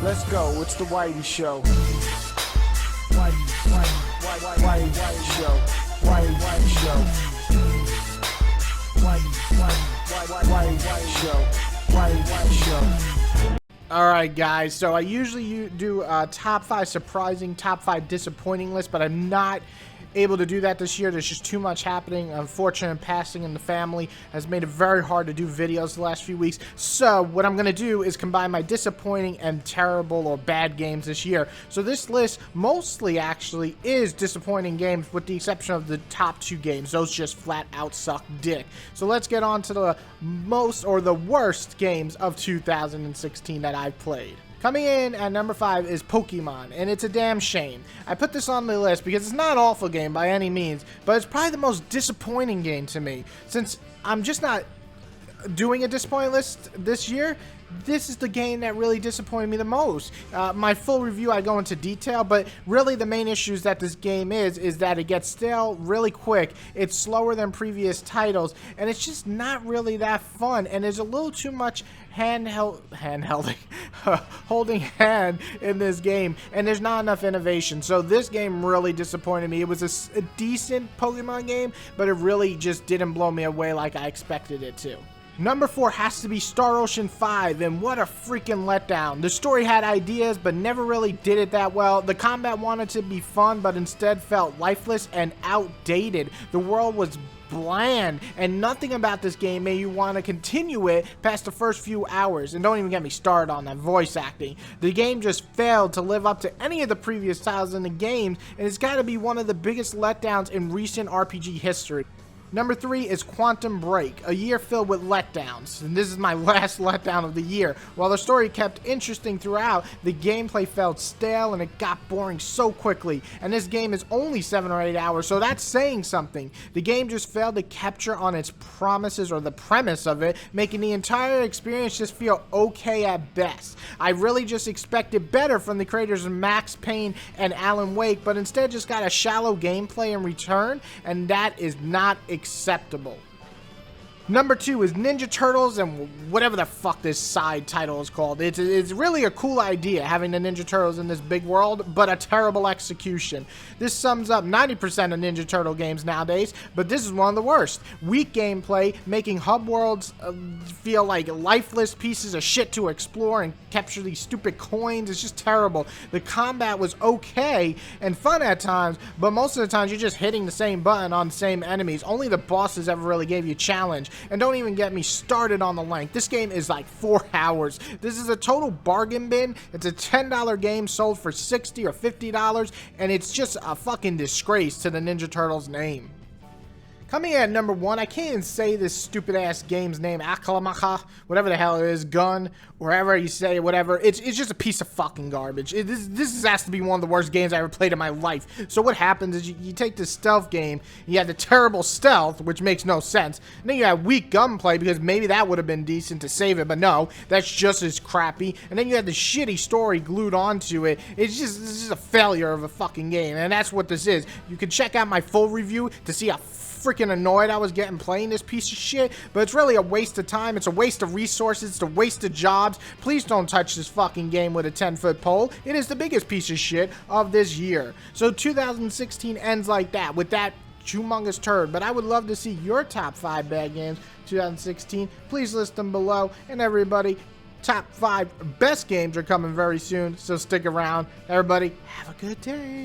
Let's go. It's the Whitey Show. Whitey Show. Whitey Show. Whitey Show. Alright guys, so I usually do a top 5 surprising, top 5 disappointing list, but I'm not able to do that this year. There's just too much happening. Unfortunate passing in the family has made it very hard to do videos the last few weeks. So what I'm going to do is combine my disappointing and terrible or bad games this year. So this list mostly actually is disappointing games with the exception of the top 2 games. Those just flat out suck dick. So let's get on to the most or the worst games of 2016 that I've played. Coming in at number 5 is Pokemon, and it's a damn shame. I put this on the list because it's not an awful game by any means, but it's probably the most disappointing game to me. Since I'm just not doing a disappointing list this year, this is the game that really disappointed me the most. My full review, I go into detail, but really the main issues that this game is that it gets stale really quick, it's slower than previous titles, and it's just not really that fun, and there's a little too much holding hand in this game, and there's not enough innovation. So this game really disappointed me. It was a decent Pokemon game, but it really just didn't blow me away like I expected it to. Number 4 has to be Star Ocean 5, and what a freaking letdown. The story had ideas, but never really did it that well. The combat wanted to be fun, but instead felt lifeless and outdated. The world was bland, and nothing about this game made you want to continue it past the first few hours. And don't even get me started on that voice acting. The game just failed to live up to any of the previous titles in the game, and it's got to be one of the biggest letdowns in recent RPG history. Number 3 is Quantum Break, a year filled with letdowns, and this is my last letdown of the year. While the story kept interesting throughout, the gameplay felt stale and it got boring so quickly, and this game is only 7 or 8 hours, so that's saying something. The game just failed to capture on its promises or the premise of it, making the entire experience just feel okay at best. I really just expected better from the creators of Max Payne and Alan Wake, but instead just got a shallow gameplay in return, and that is not acceptable. Number 2 is Ninja Turtles and whatever the fuck this side title is called. It's really a cool idea having the Ninja Turtles in this big world, but a terrible execution. This sums up 90% of Ninja Turtle games nowadays, but this is one of the worst. Weak gameplay, making hub worlds feel like lifeless pieces of shit to explore and capture these stupid coins. It's just terrible. The combat was okay and fun at times, but most of the times you're just hitting the same button on the same enemies. Only the bosses ever really gave you a challenge. And don't even get me started on the length. This game is like 4 hours. This is a total bargain bin. It's a $10 game sold for $60 or $50, and it's just a fucking disgrace to the Ninja Turtles name. Coming in at number 1, I can't even say this stupid ass game's name, Akalamaha, whatever the hell it is, gun, wherever you say whatever. It's just a piece of fucking garbage. This has to be one of the worst games I ever played in my life. So what happens is you take this stealth game, you have the terrible stealth, which makes no sense, and then you have weak gunplay because maybe that would have been decent to save it, but no, that's just as crappy, and then you have the shitty story glued onto it. It's just a failure of a fucking game, and that's what this is. You can check out my full review to see how freaking annoyed I was getting playing this piece of shit, but it's really a waste of time. It's a waste of resources. It's a waste of jobs. Please don't touch this fucking game with a 10-foot pole. It is the biggest piece of shit of this year. So 2016 ends like that, with that humongous turd, but I would love to see your top 5 bad games 2016. Please list them below, and everybody, top 5 best games are coming very soon, so stick around. Everybody, have a good day.